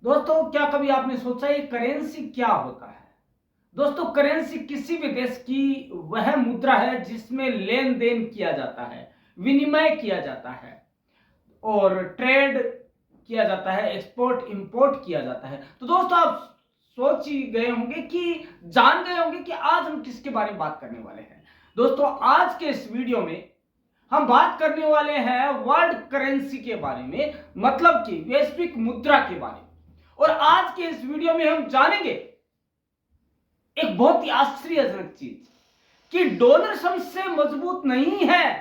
दोस्तों, क्या कभी आपने सोचा ये करेंसी क्या होता है? दोस्तों, करेंसी किसी भी देश की वह मुद्रा है जिसमें लेन देन किया जाता है, विनिमय किया जाता है और ट्रेड किया जाता है, एक्सपोर्ट इंपोर्ट किया जाता है। तो दोस्तों, आप सोच ही गए होंगे कि जान गए होंगे कि आज हम किसके बारे में बात करने वाले हैं। दोस्तों, आज के इस वीडियो में हम बात करने वाले हैं वर्ल्ड करेंसी के बारे में, मतलब कि वैश्विक मुद्रा के बारे में। और आज के इस वीडियो में हम जानेंगे एक बहुत ही आश्चर्यजनक चीज कि डॉलर सबसे मजबूत नहीं है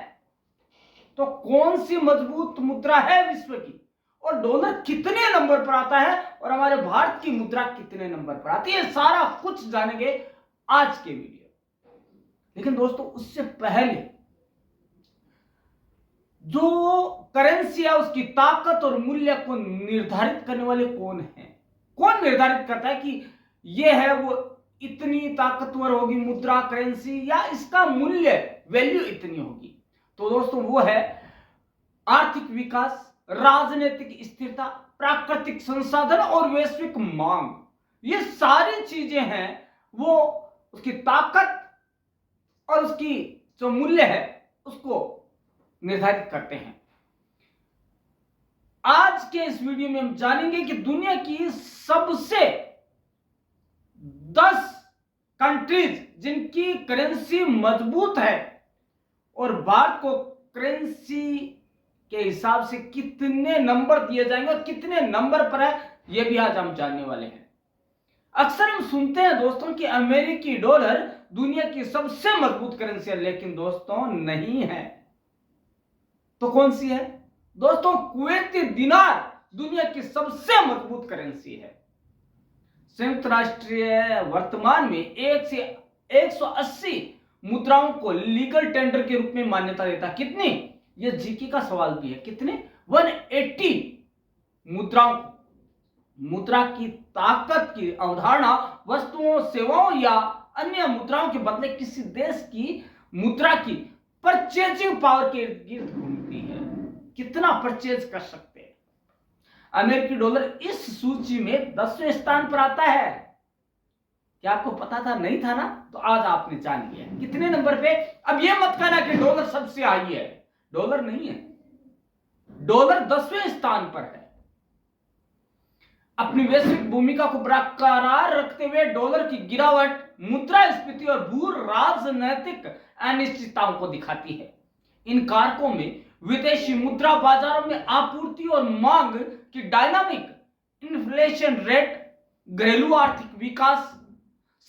तो कौन सी मजबूत मुद्रा है विश्व की, और डॉलर कितने नंबर पर आता है और हमारे भारत की मुद्रा कितने नंबर पर आती है, सारा कुछ जानेंगे आज के वीडियो। लेकिन दोस्तों, उससे पहले जो करेंसी है उसकी ताकत और मूल्य को निर्धारित करने वाले कौन है? कौन निर्धारित करता है कि यह है वो इतनी ताकतवर होगी मुद्रा, करेंसी, या इसका मूल्य, वैल्यू इतनी होगी? तो दोस्तों, वो है आर्थिक विकास, राजनीतिक स्थिरता, प्राकृतिक संसाधन और वैश्विक मांग। ये सारी चीजें हैं वो उसकी ताकत और उसकी जो मूल्य है उसको निर्धारित करते हैं। आज के इस वीडियो में हम जानेंगे कि दुनिया की सबसे 10 कंट्रीज जिनकी करेंसी मजबूत है और भारत को करेंसी के हिसाब से कितने नंबर दिए जाएंगे और कितने नंबर पर है, यह भी आज हम जानने वाले हैं। अक्सर हम सुनते हैं दोस्तों कि अमेरिकी डॉलर दुनिया की सबसे मजबूत करेंसी है, लेकिन दोस्तों नहीं है। तो कौन सी है? दोस्तों, कुवैती दिनार दुनिया की सबसे मजबूत करेंसी है। संयुक्त राष्ट्र वर्तमान में 1 से 180 मुद्राओं को लीगल टेंडर के रूप में मान्यता देता। कितनी? यह जीके का सवाल भी है। कितने? 180 मुद्राओं। मुद्रा की ताकत की अवधारणा वस्तुओं, सेवाओं या अन्य मुद्राओं के बदले किसी देश की मुद्रा की परचेजिंग पावर के इर्द गिर्द घूमती है। कितना परचेज कर सकते हैं? अमेरिकी डॉलर इस सूची में 10वें स्थान पर आता है। क्या आपको पता था? नहीं था ना? तो आज आपने जान लिया कितने नंबर पे। अब यह मत कहना कि डॉलर सबसे हाई है। डॉलर नहीं है, डॉलर 10वें स्थान पर है। अपनी वैश्विक भूमिका को बरकरार रखते हुए डॉलर की गिरावट मुद्रास्फीति और भू राजनैतिक अनिश्चितताओं को दिखाती है। इन कारकों में विदेशी मुद्रा बाजारों में आपूर्ति और मांग की डायनामिक, इन्फ्लेशन रेट, घरेलू आर्थिक विकास,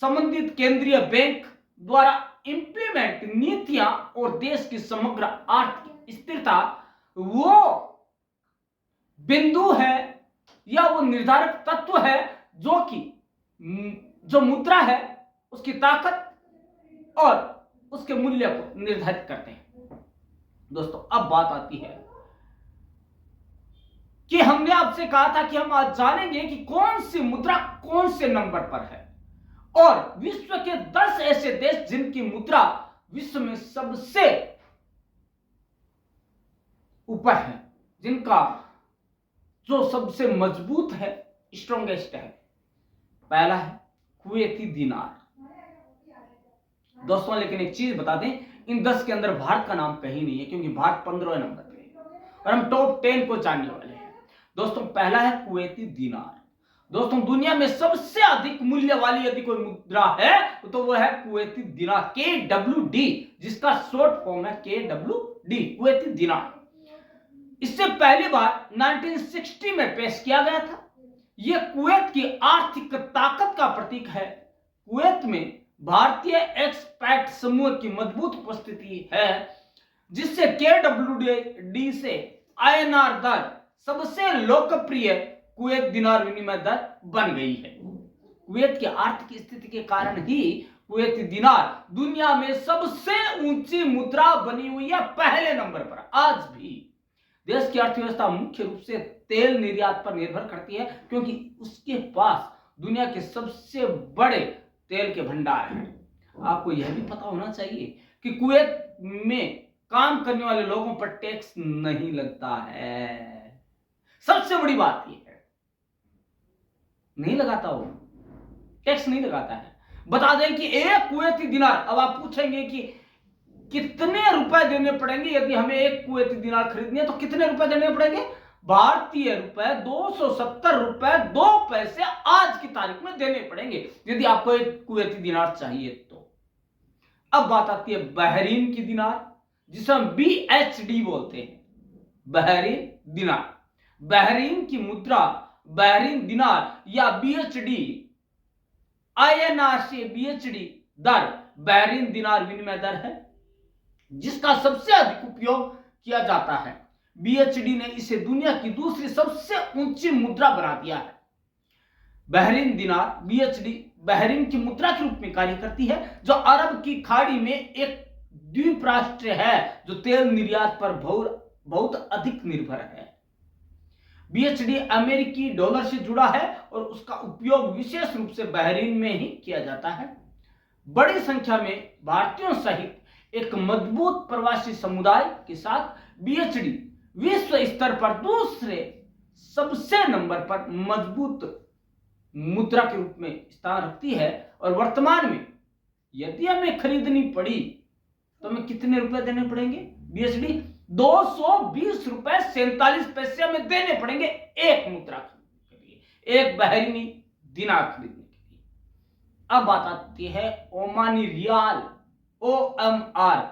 संबंधित केंद्रीय बैंक द्वारा इंप्लीमेंट नीतियां और देश की समग्र आर्थिक स्थिरता वो बिंदु है या वो निर्धारक तत्व है जो कि जो मुद्रा है उसकी ताकत और उसके मूल्य को निर्धारित करते हैं। दोस्तों, अब बात आती है कि हमने आपसे कहा था कि हम आज जानेंगे कि कौन सी मुद्रा कौन से नंबर पर है, और विश्व के 10 ऐसे देश जिनकी मुद्रा विश्व में सबसे ऊपर है, जिनका जो सबसे मजबूत है, स्ट्रॉन्गेस्ट है। पहला है कुवैती दिनार। दोस्तों, लेकिन एक चीज बता दें, इन 10 के अंदर भारत का नाम कहीं नहीं है, क्योंकि भारत 15वें नंबर पे है और हम टॉप 10 को जानने वाले हैं। दोस्तों, पहला है कुवैती दिनार। दोस्तों, दुनिया में सबसे अधिक मूल्य वाली यदि कोई मुद्रा है तो वह है कुवैती दिनार, KWD, जिसका शॉर्ट फॉर्म है KWD, कुवैती दिनार। इससे पहली बार 1960 में पेश किया गया था। यह कुवैत की आर्थिक ताकत का प्रतीक है। कुवैत में भारतीय एक्सपैट समूह की मजबूत उपस्थिति है, जिससे KWD से INR दर सबसे लोकप्रिय कुवैत दिनार विनिमय दर बन गई है। कुवैत की आर्थिक स्थिति के कारण ही कुवैती दिनार दुनिया में सबसे ऊंची मुद्रा बनी हुई है, पहले नंबर पर। आज भी देश की अर्थव्यवस्था मुख्य रूप से तेल निर्यात पर निर्भर करती है, क्योंकि उसके पास दुनिया के सबसे बड़े तेल के भंडार हैं। आपको यह भी पता होना चाहिए कि कुवैत में काम करने वाले लोगों पर टैक्स नहीं लगता है। सबसे बड़ी बात यह है। नहीं लगाता, वो टैक्स नहीं लगाता है। बता दें कि एक कुवैती दिनार, अब आप पूछेंगे कि कितने रुपए देने पड़ेंगे यदि हमें एक कुवैती दिनार खरीदनी है, तो कितने रुपए देने पड़ेंगे? भारतीय रुपए 270 रुपए 2 पैसे आज की तारीख में देने पड़ेंगे यदि आपको एक कुवैती दिनार चाहिए तो। अब बात आती है बहरीन की दिनार, जिसे हम BHD बोलते हैं, बहरीन दिनार। बहरीन की मुद्रा बहरीन दिनार या BHD, INR से BHD दर बहरीन दिनार विनिमय दर है, जिसका सबसे अधिक उपयोग किया जाता है। BHD ने इसे दुनिया की दूसरी सबसे ऊंची मुद्रा बना दिया है। बहरीन दिनार BHD बहरीन की मुद्रा के रूप में कार्य करती है, जो अरब की खाड़ी में एक द्वीप राष्ट्र है जो तेल निर्यात पर बहुत अधिक निर्भर है। BHD अमेरिकी डॉलर से जुड़ा है और उसका उपयोग विशेष रूप से बहरीन में ही किया जाता है। बड़ी संख्या में भारतीयों सहित एक मजबूत प्रवासी समुदाय के साथ BHD विश्व स्तर पर दूसरे सबसे नंबर पर मजबूत मुद्रा के रूप में स्थान रखती है। और वर्तमान में यदि हमें खरीदनी पड़ी तो हमें कितने रुपए देने पड़ेंगे? BHD 220 रुपए 47 पैसे हमें देने पड़ेंगे एक मुद्रा खरीदने के लिए, एक बहरीनी दिनार खरीदने के लिए। अब बात आती है Omani riyal, OMR।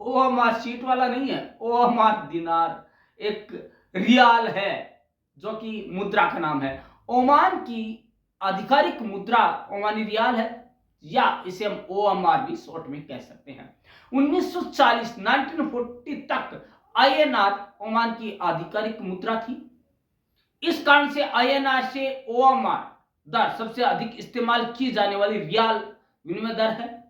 OMR seat वाला नहीं है, OMR दिनार एक रियाल है जो कि मुद्रा का नाम है। ओमान की आधिकारिक मुद्रा ओमानी रियाल है, या इसे हम OMR भी शॉर्ट में कह सकते हैं। 1940 तक INR ओमान की आधिकारिक मुद्रा थी। इस कारण से INR से OMR दर सबसे अधिक इस्तेमाल की जाने वाली रियाल विनिमय दर है।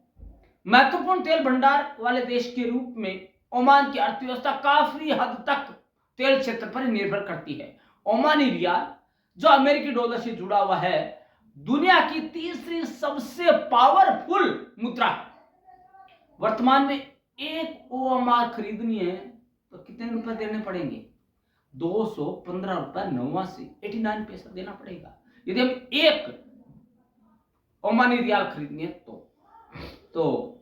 महत्वपूर्ण तेल भंडार वाले देश के रूप में ओमान की अर्थव्यवस्था काफी हद तक तेल क्षेत्र पर निर्भर करती है। ओमानी रियाल, जो अमेरिकी डॉलर से जुड़ा हुआ है, दुनिया की तीसरी सबसे पावरफुल मुद्रा है। वर्तमान में एक OMR खरीदनी है तो कितने रुपए देने पड़ेंगे? 215 रुपए 89 पैसा देना पड़ेगा यदि हम एक ओमानी रियाल खरीदनी है तो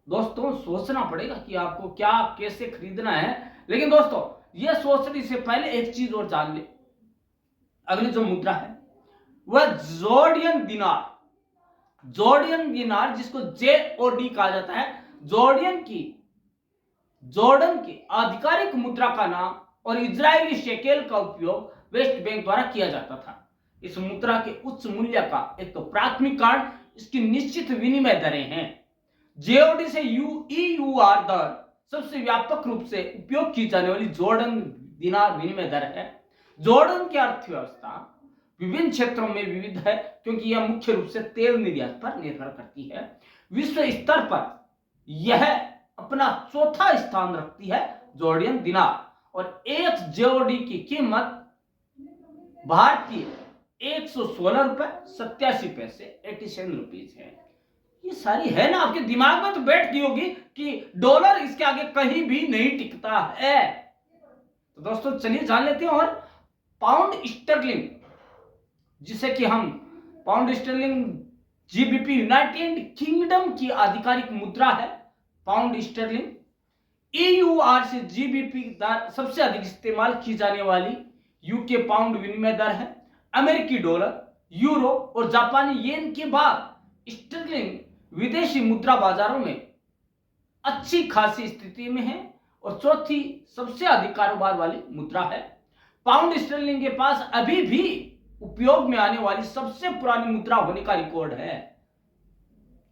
दोस्तों सोचना पड़ेगा कि आपको क्या कैसे खरीदना है। लेकिन दोस्तों यह सोचने से पहले एक चीज और जान ले, अगली जो मुद्रा है वह जॉर्डियन दिनार। जॉर्डियन दिनार जिसको JOD कहा जाता है, जॉर्डन की आधिकारिक मुद्रा का नाम और इजरायली शेकेल का उपयोग वेस्ट बैंक द्वारा किया जाता था। इस मुद्रा के उच्च मूल्य का एक तो प्राथमिक कारण इसकी निश्चित विनिमय दरें हैं। JOD से EUR दर सबसे व्यापक रूप से उपयोग की जाने वाली जॉर्डन दिनार विनिमय दर है। जॉर्डन की अर्थव्यवस्था विभिन्न क्षेत्रों में विविध है क्योंकि यह मुख्य रूप से तेल निर्यात पर निर्भर करती है। विश्व स्तर पर यह अपना चौथा स्थान रखती है जॉर्डियन दिनार, और एक JOD की कीमत भारतीय 116 रुपए 87 पैसे 87 रुपीज है। ये सारी है ना, आपके दिमाग में तो बैठ गई होगी कि डॉलर इसके आगे कहीं भी नहीं टिकता है। तो दोस्तों चलिए जान लेते हैं। और पाउंड स्टर्लिंग, जिसे कि हम pound sterling GBP United kingdom की आधिकारिक मुद्रा है। पाउंड स्टर्लिंग EUR से GBP दर सबसे अधिक इस्तेमाल की जाने वाली UK पाउंड विनिमय दर है। अमेरिकी डॉलर, यूरो और जापानी येन के बाद स्टर्लिंग विदेशी मुद्रा बाजारों में अच्छी खासी स्थिति में है और चौथी सबसे अधिक कारोबार वाली मुद्रा है। पाउंड स्टर्लिंग के पास अभी भी उपयोग में आने वाली सबसे पुरानी मुद्रा होने का रिकॉर्ड है।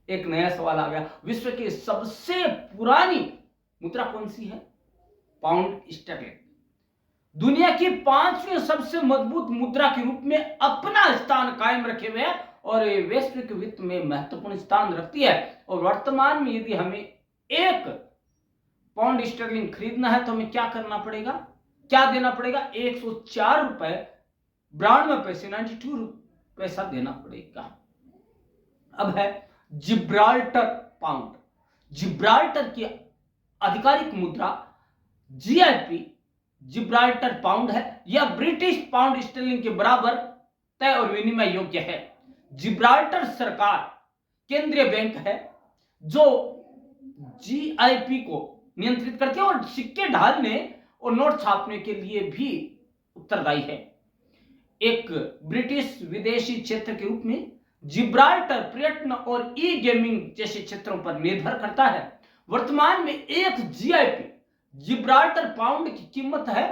एक नया सवाल आ गया, विश्व की सबसे पुरानी मुद्रा कौन सी है? पाउंड स्टर्लिंग दुनिया की 5वीं सबसे मजबूत मुद्रा के रूप में अपना स्थान कायम रखे हुए है और वैश्विक वित्त में महत्वपूर्ण स्थान रखती है। और वर्तमान में यदि हमें एक पाउंड स्टर्लिंग खरीदना है तो हमें क्या करना पड़ेगा, क्या देना पड़ेगा? 104 रुपए 92 पैसे 92 पैसा देना पड़ेगा। अब है जिब्राल्टर पाउंड। जिब्राल्टर की आधिकारिक मुद्रा GIP जिब्राल्टर पाउंड है। यह ब्रिटिश पाउंड स्टर्लिंग के बराबर तय और विनिमय योग्य है। जिब्राल्टर सरकार केंद्रीय बैंक है जो जीआईपी को नियंत्रित करती है और सिक्के ढालने और नोट छापने के लिए भी उत्तरदायी है। एक ब्रिटिश विदेशी क्षेत्र के रूप में जिब्राल्टर पर्यटन और ई गेमिंग जैसे क्षेत्रों पर निर्भर करता है। वर्तमान में एक जीआईपी जिब्राल्टर पाउंड की कीमत है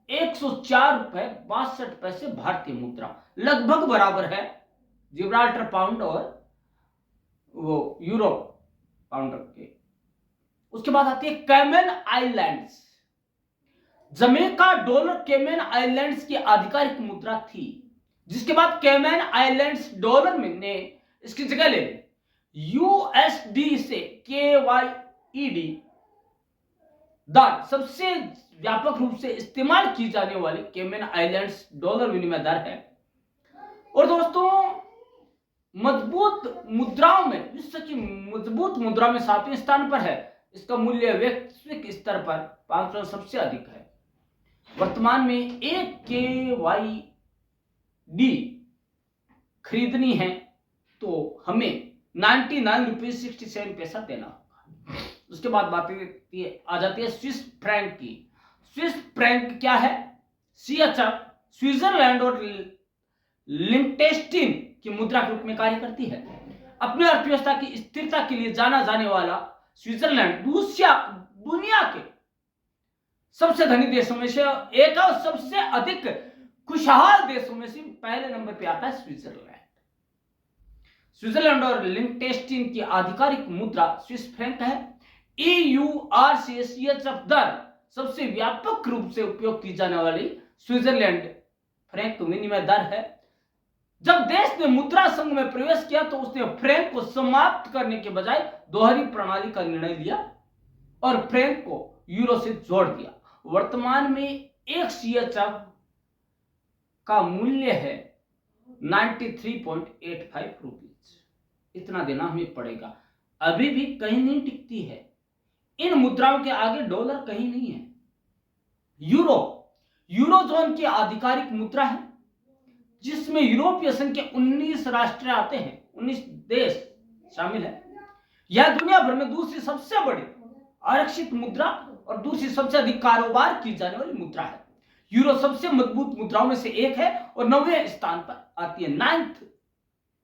104 रुपए 62 पैसे भारतीय मुद्रा, लगभग बराबर है जिब्राल्टर पाउंड और वो यूरो पाउंड के। उसके बाद आती है Cayman Islands. Jamaica dollar Cayman Islands की आधिकारिक मुद्रा थी, जिसके बाद कैमन आइलैंड्स डॉलर में ने इसकी जगह ले ली। यूएसडी से केवाईडी दर सबसे व्यापक रूप से इस्तेमाल की जाने वाली कैमन आइलैंड्स डॉलर विनिमय दर है। और दोस्तों मजबूत मुद्राओं में, विश्व की मजबूत मुद्रा में 7वें स्थान पर है। इसका मूल्य वैश्विक स्तर पर 500 सबसे अधिक है। वर्तमान में एक केवाईडी खरीदनी है तो हमें 99 रुपीज 67 पैसा देना होगा। उसके बाद बात आ जाती है स्विस फ्रैंक की। स्विस फ्रैंक क्या है? सीएचएफ स्विट्जरलैंड और लिंटेस्टीन की मुद्रा के रूप में कार्य करती है। अपनी अर्थव्यवस्था की स्थिरता के लिए जाना जाने वाला स्विट्जरलैंड दुनिया के सबसे धनी देशों में से एक और सबसे अधिक खुशहाल देशों में से पहले नंबर पे आता है स्विट्जरलैंड। स्विट्जरलैंड और लिंटेस्टीन की आधिकारिक मुद्रा स्विस फ्रैंक है। ईयूआर से सीएचएफ दर सबसे व्यापक रूप से उपयोग की जाने वाली स्विट्जरलैंड फ्रैंक विनिमय दर है। जब देश ने मुद्रा संघ में प्रवेश किया तो उसने फ्रैंक को समाप्त करने के बजाय दोहरी प्रणाली का निर्णय लिया और फ्रैंक को यूरो से जोड़ दिया। वर्तमान में एक सीएचएफ का मूल्य है 93.85 रुपीज। इतना देना हमें पड़ेगा। अभी भी कहीं नहीं टिकती है। इन मुद्राओं के आगे डॉलर कहीं नहीं है। यूरोजोन की आधिकारिक मुद्रा है, जिसमें यूरोपीय संघ के 19 राष्ट्र आते हैं, 19 देश शामिल है। यह दुनिया भर में दूसरी सबसे बड़ी आरक्षित मुद्रा और दूसरी सबसे अधिक कारोबार की जाने वाली मुद्रा है। यूरो सबसे मजबूत मुद्राओं में से एक है और 9वें स्थान पर आती है, 9th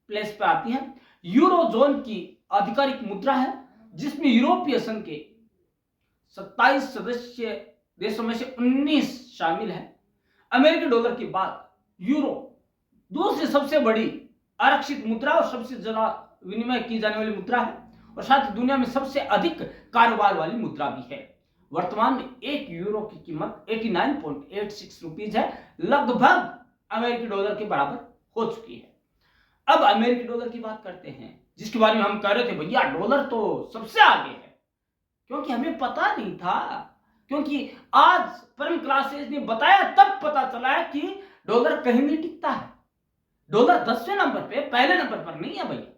प्लेस पर आती है। यूरो जोन की आधिकारिक मुद्रा है, जिसमें यूरोपीय संघ के 27 सदस्य देशों में से 19 शामिल है। अमेरिकी डॉलर के बाद यूरो दूसरी सबसे बड़ी आरक्षित मुद्रा और सबसे ज्यादा विनिमय की जाने वाली मुद्रा है और साथ ही दुनिया में सबसे अधिक कारोबार वाली मुद्रा भी है। वर्तमान में एक यूरो की कीमत 89.86 रुपीज है, लगभग अमेरिकी डॉलर के बराबर हो चुकी है। अब अमेरिकी डॉलर की बात करते हैं, जिसके बारे में हम कह रहे थे भैया डॉलर तो सबसे आगे है, क्योंकि हमें पता नहीं था, क्योंकि आज परम क्लासेस ने बताया तब पता चला है कि डॉलर कहीं नहीं टिकता है। डॉलर 10वें नंबर पे, पहले नंबर पर नहीं है भैया।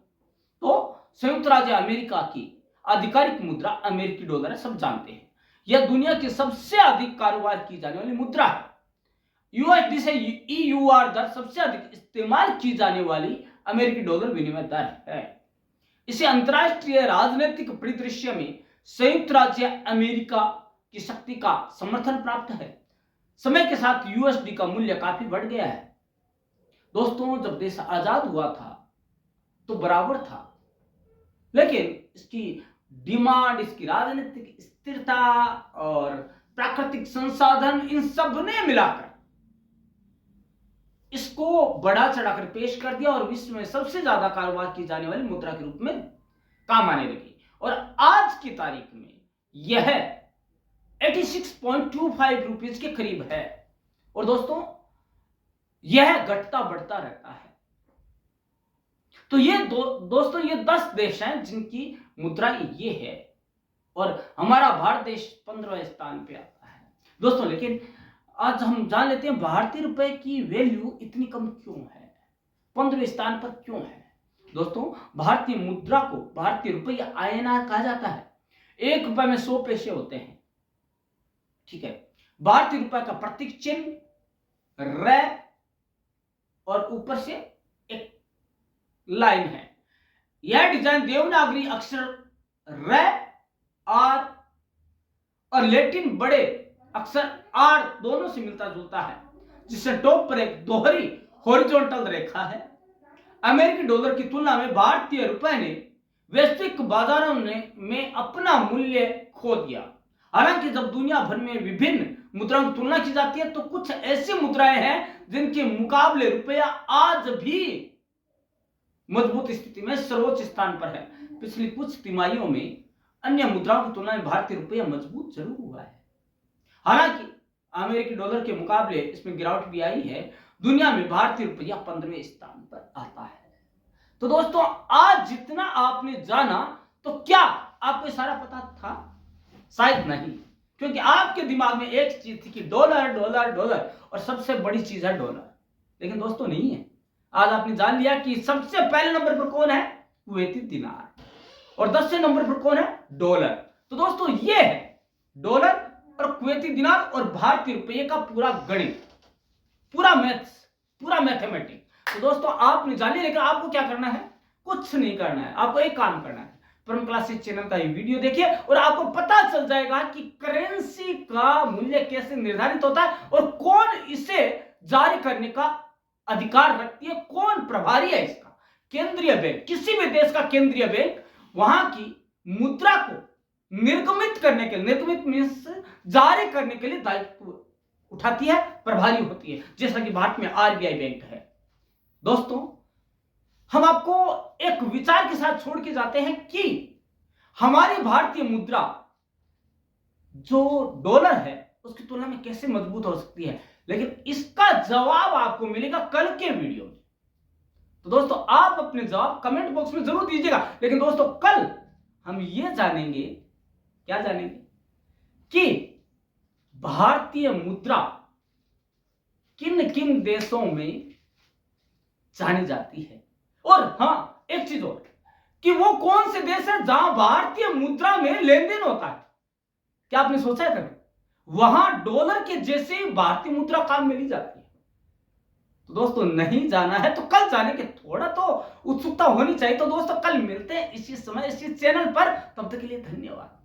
तो संयुक्त राज्य अमेरिका की आधिकारिक मुद्रा अमेरिकी डॉलर है, सब जानते हैं। यह दुनिया की सबसे अधिक कारोबार की जाने वाली मुद्रा है। यूएसडी से ईयूआर दर सबसे अधिक इस्तेमाल की जाने वाली अमेरिकी डॉलर विनिमय दर है। इसे अंतरराष्ट्रीय राजनीतिक परिदृश्य में संयुक्त राज्य अमेरिका की शक्ति का समर्थन प्राप्त है। समय के साथ यूएसडी का मूल्य काफी बढ़ गया है। दोस्तों जब देश आजाद हुआ था तो बराबर था, लेकिन इसकी डिमांड, इसकी राजनीतिक स्थिरता और प्राकृतिक संसाधन, इन सब ने मिलाकर इसको बढ़ा चढ़ाकर पेश कर दिया और विश्व में सबसे ज्यादा कारोबार की जाने वाली मुद्रा के रूप में काम आने लगी। और आज की तारीख में यह 86.25 रुपीज के करीब है। और दोस्तों यह घटता बढ़ता रहता है। तो ये दोस्तों ये 10 देश हैं जिनकी मुद्रा ये है और हमारा भारत देश 15वें स्थान पे आता है। दोस्तों लेकिन आज हम जान लेते हैं भारतीय रुपए की वैल्यू इतनी कम क्यों है, 15वें स्थान पर क्यों है। दोस्तों भारतीय मुद्रा को भारतीय रुपया INR कहा जाता है। 1 रुपए में 100 पैसे होते हैं, ठीक है। भारतीय रुपए का प्रतीक चिन्ह र और ऊपर से एक लाइन है। यह डिजाइन देवनागरी अक्षर र, आर और लैटिन बड़े अक्षर आर दोनों से मिलता जुलता है, जिससे टॉप पर एक दोहरी हॉरिजॉन्टल रेखा है। अमेरिकी डॉलर की तुलना में भारतीय रुपए ने वैश्विक बाजारों में अपना मूल्य खो दिया। हालांकि जब दुनिया भर में विभिन्न मुद्राओं की तुलना की जाती है तो कुछ ऐसी मुद्राएं हैं जिनके मुकाबले रुपया आज भी मजबूत स्थिति में सर्वोच्च स्थान पर है। पिछली कुछ तिमाहियों में अन्य मुद्राओं की तुलना में भारतीय रुपया मजबूत जरूर हुआ है। हालांकि अमेरिकी डॉलर के मुकाबले इसमें गिरावट भी आई है। दुनिया में भारतीय रुपया 15वें स्थान पर आता है। तो दोस्तों, आज जितना आपने जाना, तो क्या आपको सारा पता था? शायद नहीं, क्योंकि आपके दिमाग में एक चीज थी कि डॉलर डॉलर डॉलर और सबसे बड़ी चीज है डॉलर। लेकिन दोस्तों नहीं है। आज आपने जान लिया कि सबसे पहले नंबर पर कौन है? कुवैती दिनार। और 10वें नंबर पर कौन है? डॉलर। तो दोस्तों ये है डॉलर और कुवैती दिनार और भारतीय रुपये का पूरा गणित, पूरा मैथ्स, पूरा मैथमेटिक्स। तो दोस्तों आपने जान लिया, लेकिन आपको क्या करना है? कुछ नहीं करना है। आपको एक काम करना है, परम क्लासेस चैनल का ये वीडियो देखिए और आपको पता चल जाएगा कि करेंसी का मूल्य कैसे निर्धारित होता है और कौन इसे जारी करने का अधिकार रखती है, कौन प्रभारी है इसका। केंद्रीय बैंक, किसी भी देश का केंद्रीय बैंक वहां की मुद्रा को निर्गमित करने के लिए, निर्गमित मींस जारी करने के लिए दायित्व उठाती है, प्रभारी होती है, जैसा कि भारत में आरबीआई बैंक है। दोस्तों, हम आपको एक विचार के साथ छोड़ के जाते हैं कि हमारी भारतीय मुद्रा जो डॉलर है उसकी तुलना में कैसे मजबूत हो सकती है, लेकिन इसका जवाब आपको मिलेगा कल के वीडियो में। तो दोस्तों आप अपने जवाब कमेंट बॉक्स में जरूर दीजिएगा। लेकिन दोस्तों कल हम ये जानेंगे, क्या जानेंगे? कि भारतीय मुद्रा किन किन देशों में जानी जाती है, और हां एक चीज और कि वो कौन से देश है जहां भारतीय मुद्रा में लेन देन होता है। क्या आपने सोचा है कभी? वहां डॉलर के जैसे भारतीय मुद्रा काम में ली जाती है। तो दोस्तों नहीं जाना है तो कल जाने के थोड़ा तो उत्सुकता होनी चाहिए। तो दोस्तों कल मिलते हैं इसी समय इसी चैनल पर। तब तक के लिए धन्यवाद।